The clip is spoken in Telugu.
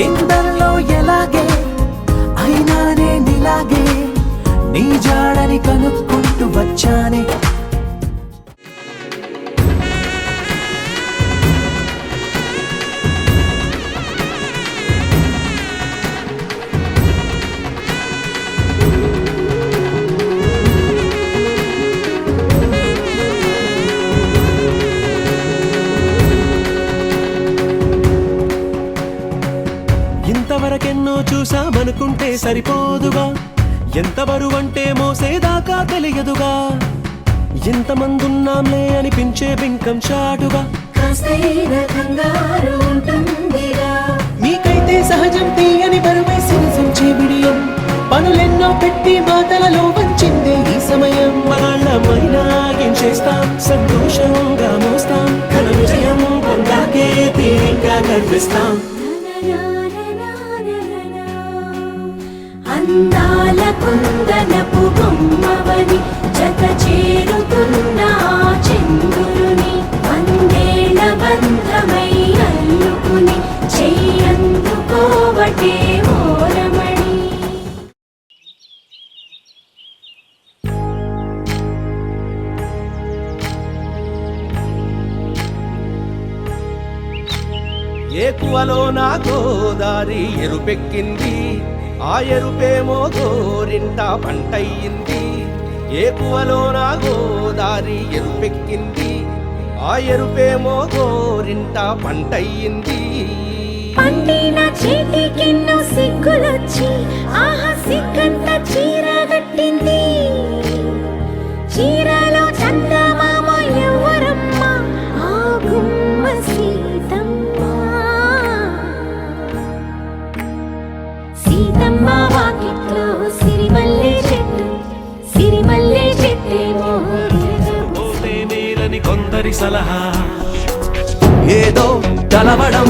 ఇందరిలో ఎలాగే అయినా నేనిలాగే నీ జాడని కనుక్కుంటూ వచ్చానే. ఇంతవరకెన్నో చూసామనుకుంటే సరిపోదుగా, ఎంత బరువంటే మోసేదాకా తెలియదుగా. ఇంతమందున్నాంలే అనిపించే బింకం చాటుగా మీకైతే సహజం తీయని బరువే సిరిసించే బిడియం. పనులెన్నో పెట్టి మాటలలో వంచిందే ఈ సమయం. వాళ్ళమైనా ఏం చేస్తాం, సంతోషంగా మోస్తాం. ఘన విజయం పొందాకే తీరిగ్గా కనిపిస్తాం. అందాల కుందనపు బొమ్మవని జత చేరుతున్న చంద్రుని వందేళ్ల బంధమై అల్లుకుని చెయ్యందుకోవటే ఓరమణి. ఏకువలో నా గోదారి ఎరుపెక్కింది, ఆ ఎరుపేమో గోరింట పంటయ్యింది. ఏకువలో నా గోదారి ఎరుపెక్కింది, ఆ ఎరుపేమో గోరింట పంటయ్యింది. పండిన చేతికెన్నో సిగ్గులొచ్చి ఆహా సిగ్గంత చీర కట్టింది. చీరలో చందమామ ఎవరమ్మ, ఆ గుమ్మ సీతమ్మ. సీతమ్మ వాకిట్లో సిరిమల్లె చెట్టు, సిరిమల్లె చెట్టేమో పోతే మేలని కొందరి సలహా, ఏదో కలవడం